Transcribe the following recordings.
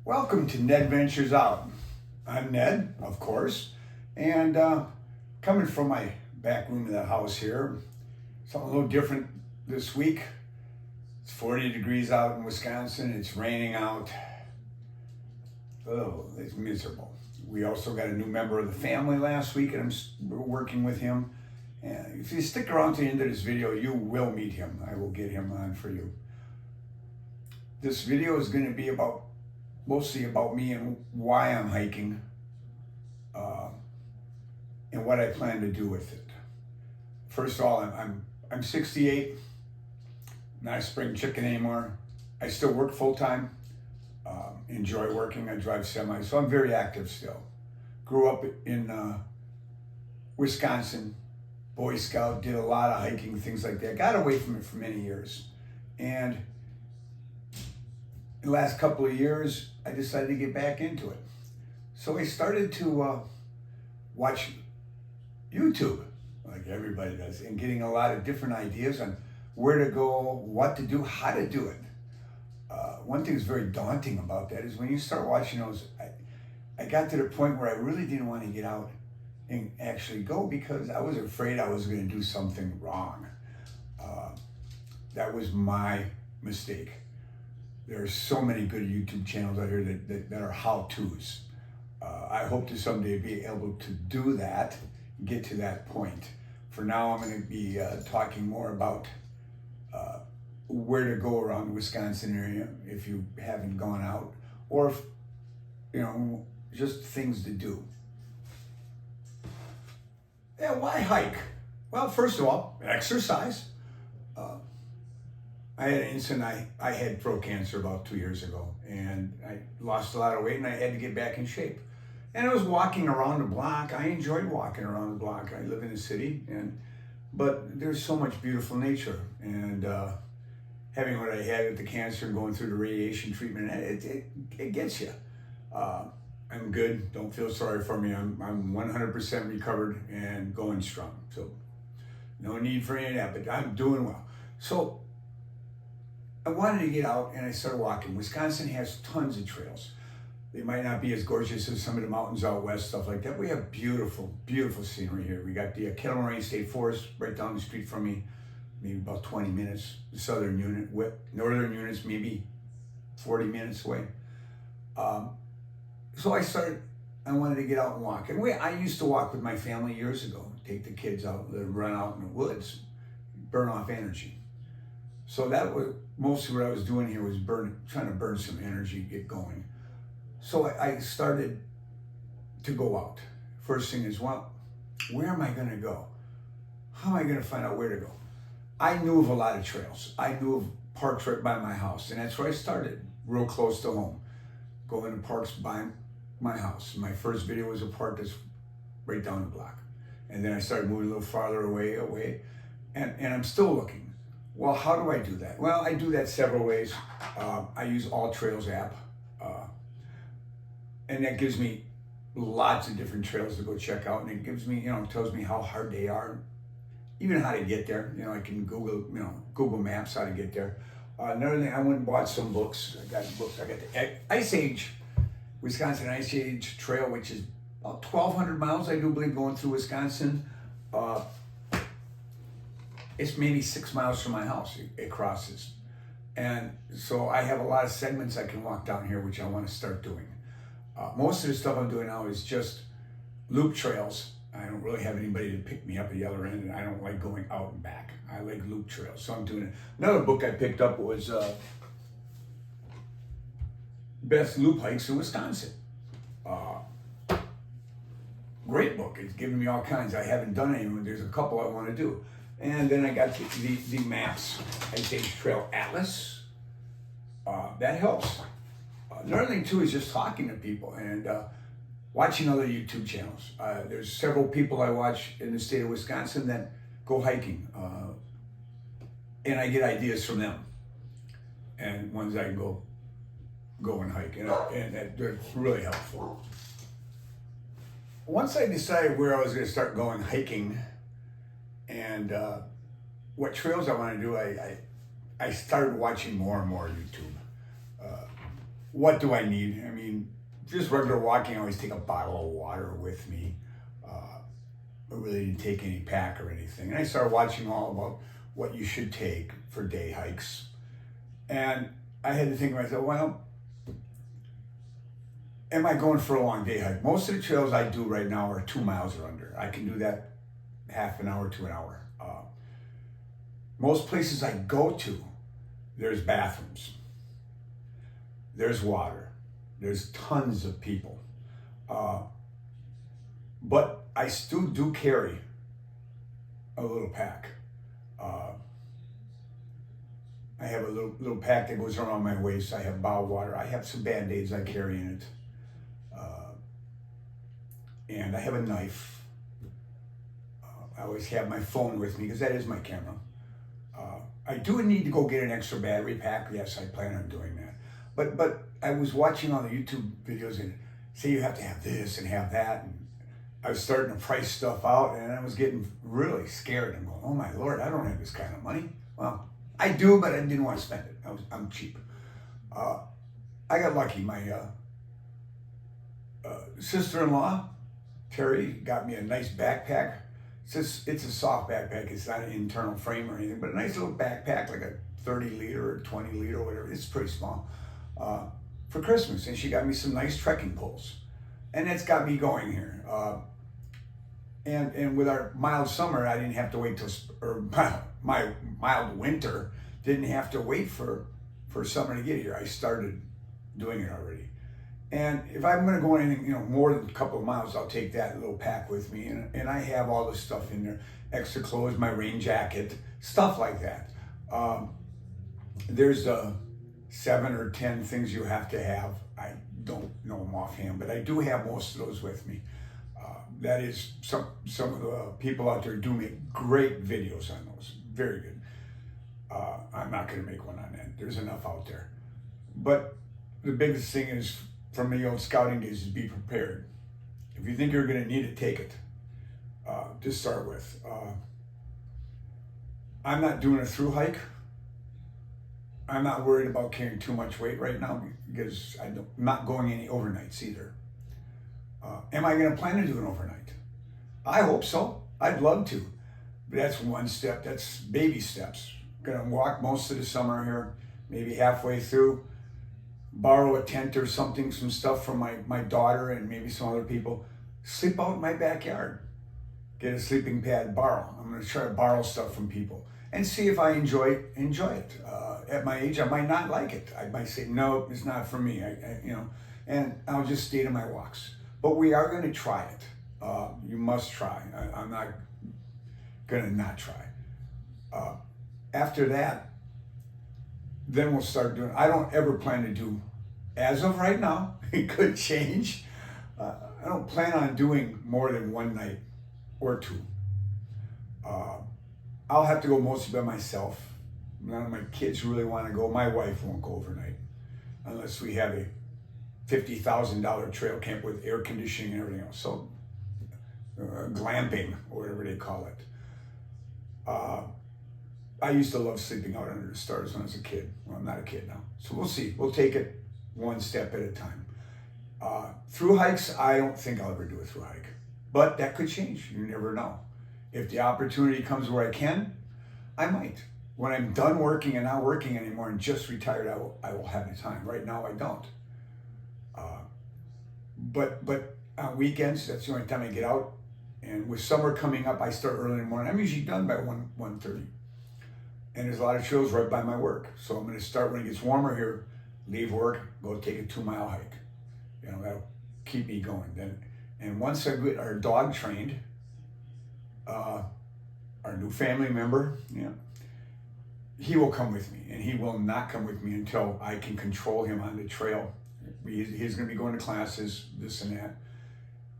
Welcome to Ned Ventures Out. I'm Ned, of course, and coming from my back room of the house here, something a little different this week. It's 40 degrees out in Wisconsin. It's raining out. Oh, it's miserable. We also got a new member of the family last week, and we're working with him. And if you stick around to the end of this video, you will meet him. I will get him on for you. This video is going to be mostly about me and why I'm hiking, and what I plan to do with it. First of all, I'm 68, not a spring chicken anymore. I still work full time, enjoy working. I drive semi, so I'm very active still. Grew up in Wisconsin, Boy Scout, did a lot of hiking, things like that. Got away from it for many years, and in the last couple of years, I decided to get back into it. So I started to watch YouTube, like everybody does, and getting a lot of different ideas on where to go, what to do, how to do it. One thing that's very daunting about that is when you start watching those, I got to the point where I really didn't want to get out and actually go because I was afraid I was going to do something wrong. That was my mistake. There are so many good YouTube channels out here that are how-tos. I hope to someday be able to do that, get to that point. For now, I'm going to be talking more about where to go around the Wisconsin area if you haven't gone out, or if, just things to do. Yeah, why hike? Well, first of all, exercise. I had an incident. I had throat cancer about 2 years ago, and I lost a lot of weight, and I had to get back in shape. And I was walking around the block. I enjoyed walking around the block. I live in the city, but there's so much beautiful nature. And having what I had with the cancer and going through the radiation treatment, it gets you. I'm good. Don't feel sorry for me. I'm 100% recovered and going strong. So no need for any of that, but I'm doing well. So I wanted to get out, and I started walking. Wisconsin has tons of trails. They might not be as gorgeous as some of the mountains out west, stuff like that. We have beautiful, beautiful scenery here. We got the Kettle Moraine State Forest right down the street from me, maybe about 20 minutes. The southern unit, northern units maybe 40 minutes away. So I wanted to get out and walk. And I used to walk with my family years ago, take the kids out, run out in the woods, burn off energy. So that was mostly what I was doing here, was trying to burn some energy, get going. So I started to go out. First thing is, well, where am I going to go? How am I going to find out where to go? I knew of a lot of trails. I knew of parks right by my house, and that's where I started, real close to home. Going to parks by my house. My first video was a park that's right down the block. And then I started moving a little farther away, and I'm still looking. Well, how do I do that? Well, I do that several ways. I use All Trails app, and that gives me lots of different trails to go check out, and it gives me, tells me how hard they are, even how to get there. I can Google Maps how to get there. Another thing, I went and bought some books. I got the Ice Age, Wisconsin Ice Age Trail, which is about 1,200 miles, I do believe, going through Wisconsin. It's maybe 6 miles from my house, it crosses. And so I have a lot of segments I can walk down here, which I want to start doing. Most of the stuff I'm doing now is just loop trails. I don't really have anybody to pick me up at the other end, and I don't like going out and back. I like loop trails, so I'm doing it. Another book I picked up was Best Loop Hikes in Wisconsin. Great book. It's giving me all kinds. I haven't done any. There's a couple I want to do. And then I got the maps, Ice Age Trail Atlas. That helps. Another thing too is just talking to people and watching other YouTube channels. There's several people I watch in the state of Wisconsin that go hiking, and I get ideas from them, and ones I can go and hike, and they're really helpful. Once I decided where I was going to start going hiking and what trails I want to do, I started watching more and more YouTube. what do I need? I mean, just regular walking, I always take a bottle of water with me. I really didn't take any pack or anything. And I started watching all about what you should take for day hikes. And I had to think to myself, well, am I going for a long day hike? Most of the trails I do right now are 2 miles or under. I can do that half an hour to an hour. Most places I go to, there's bathrooms, there's water, there's tons of people. But I still do carry a little pack. I have a little pack that goes around my waist. I have bottled water. I have some Band-Aids I carry in it. And I have a knife. I always have my phone with me because that is my camera. I do need to go get an extra battery pack. Yes, I plan on doing that. But I was watching all the YouTube videos and say you have to have this and have that. And I was starting to price stuff out and I was getting really scared. I'm going, oh my Lord, I don't have this kind of money. Well, I do, but I didn't want to spend it. I'm cheap. I got lucky. My sister-in-law, Terry, got me a nice backpack. It's a soft backpack. It's not an internal frame or anything, but a nice little backpack, like a 30 liter or 20 liter or whatever. It's pretty small. For Christmas, and she got me some nice trekking poles. And that's got me going here. And with our mild summer, I didn't have to wait till, or my mild winter, didn't have to wait for summer to get here. I started doing it already. And if I'm going to go anything, more than a couple of miles, I'll take that little pack with me. And I have all the stuff in there, extra clothes, my rain jacket, stuff like that. There's 7 or 10 things you have to have. I don't know them offhand, but I do have most of those with me. That is, some of the people out there do make great videos on those. Very good. I'm not going to make one on that. There's enough out there. But the biggest thing is, from the old scouting days, is be prepared. If you think you're going to need it, take it. To start with. I'm not doing a through hike. I'm not worried about carrying too much weight right now because I'm not going any overnights either. Am I going to plan to do an overnight? I hope so. I'd love to. But that's one step. That's baby steps. Going to walk most of the summer here, maybe halfway through, borrow a tent or something, some stuff from my daughter and maybe some other people, sleep out in my backyard, get a sleeping pad, borrow. I'm going to try to borrow stuff from people and see if I enjoy it. At my age, I might not like it. I might say, no, it's not for me, and I'll just stay to my walks. But we are going to try it. You must try. I'm not going to not try. After that, then we'll start doing, I don't ever plan to do, as of right now, it could change. I don't plan on doing more than one night or two. I'll have to go mostly by myself. None of my kids really want to go. My wife won't go overnight unless we have a $50,000 trail camp with air conditioning and everything else. So glamping, or whatever they call it. I used to love sleeping out under the stars when I was a kid. Well, I'm not a kid now. So we'll see. We'll take it one step at a time. Through hikes, I don't think I'll ever do a through hike. But that could change. You never know. If the opportunity comes where I can, I might. When I'm done working and not working anymore and just retired, I will have the time. Right now, I don't. But on weekends, that's the only time I get out. And with summer coming up, I start early in the morning. I'm usually done by 1:30. And there's a lot of trails right by my work. So I'm going to start when it gets warmer here, leave work, go take a 2-mile hike. That'll keep me going. And once I get our dog trained, our new family member, he will come with me, and he will not come with me until I can control him on the trail. He's going to be going to classes, this and that.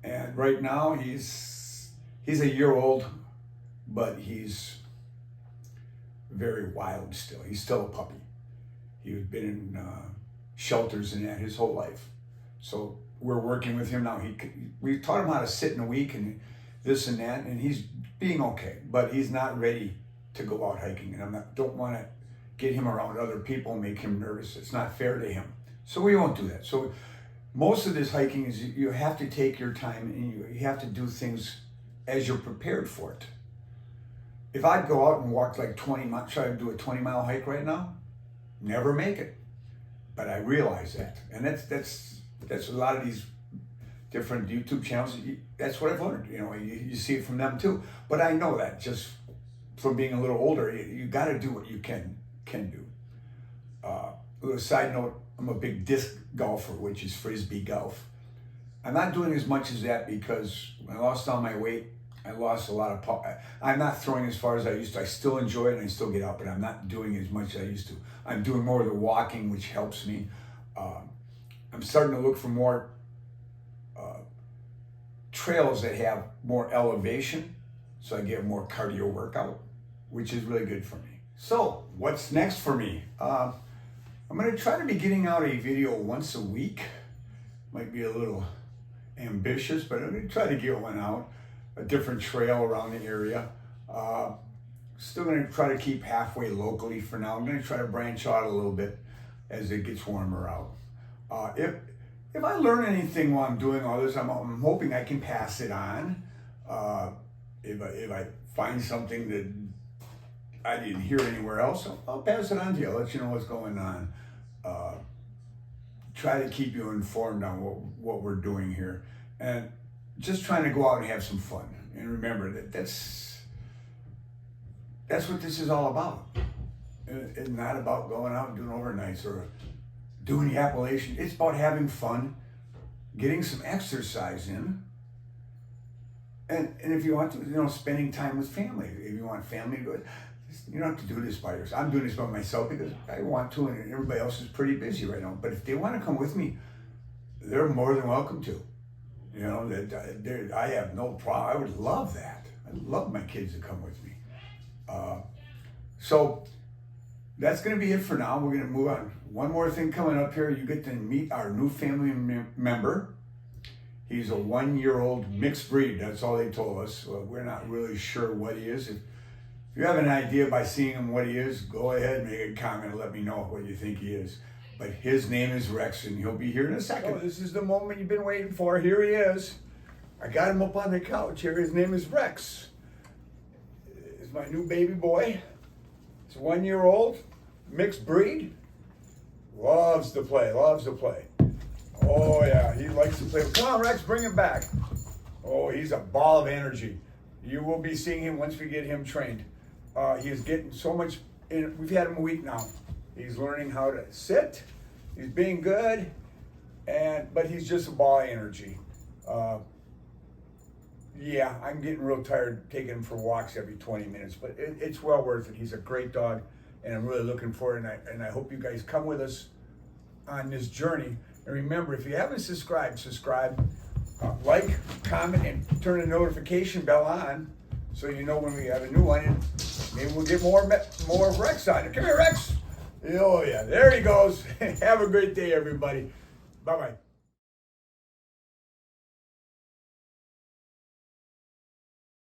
And right now he's a year old, but he's very wild still. He's still a puppy. He's been in shelters and that his whole life. So we're working with him now. We taught him how to sit in a week and this and that, and he's being okay, but he's not ready to go out hiking. And don't want to get him around other people and make him nervous. It's not fair to him. So we won't do that. So most of this hiking is you have to take your time and you have to do things as you're prepared for it. If I go out and walk like 20 miles, try to do a 20-mile hike right now, never make it. But I realize that. And that's a lot of these different YouTube channels. That's what I've learned. You know, you see it from them too. But I know that just from being a little older, you got to do what you can do. A side note, I'm a big disc golfer, which is frisbee golf. I'm not doing as much as that because when I lost all my weight, I lost a lot of power. I'm not throwing as far as I used to. I still enjoy it and I still get out, but I'm not doing as much as I used to. I'm doing more of the walking, which helps me. I'm starting to look for more trails that have more elevation, so I get more cardio workout, which is really good for me. So what's next for me? I'm going to try to be getting out a video once a week. Might be a little ambitious, but I'm going to try to get one out. A different trail around the area. Still going to try to keep halfway locally for now. I'm going to try to branch out a little bit as it gets warmer out. If I learn anything while I'm doing all this, I'm hoping I can pass it on. If I find something that I didn't hear anywhere else, I'll pass it on to you. I'll let you know what's going on. Try to keep you informed on what we're doing here. And just trying to go out and have some fun. And remember that's what this is all about. It's not about going out and doing overnights or doing the Appalachian. It's about having fun, getting some exercise in, and if you want to, spending time with family. If you want family to do it, you don't have to do this by yourself. I'm doing this by myself because I want to, and everybody else is pretty busy right now. But if they want to come with me, they're more than welcome to. I have no problem. I would love that. I'd love my kids to come with me. So that's going to be it for now. We're going to move on. One more thing coming up here. You get to meet our new family member. He's a 1-year-old mixed breed. That's all they told us. We're not really sure what he is. If you have an idea by seeing him what he is, go ahead and make a comment and let me know what you think he is. But his name is Rex, and he'll be here in a second. Oh, this is the moment you've been waiting for. Here he is. I got him up on the couch here. His name is Rex. He's my new baby boy. He's 1-year-old, mixed breed. Loves to play. Oh, yeah, he likes to play. Come on, Rex, bring him back. Oh, he's a ball of energy. You will be seeing him once we get him trained. He is getting so much, we've had him a week now. He's learning how to sit. He's being good, but he's just a ball of energy. Yeah, I'm getting real tired taking him for walks every 20 minutes, but it's well worth it. He's a great dog, and I'm really looking forward, and I hope you guys come with us on this journey. And remember, if you haven't subscribed, like, comment, and turn the notification bell on so you know when we have a new one, and maybe we'll get more of Rex on it. Come here, Rex. Oh, yeah, there he goes. Have a great day, everybody. Bye-bye.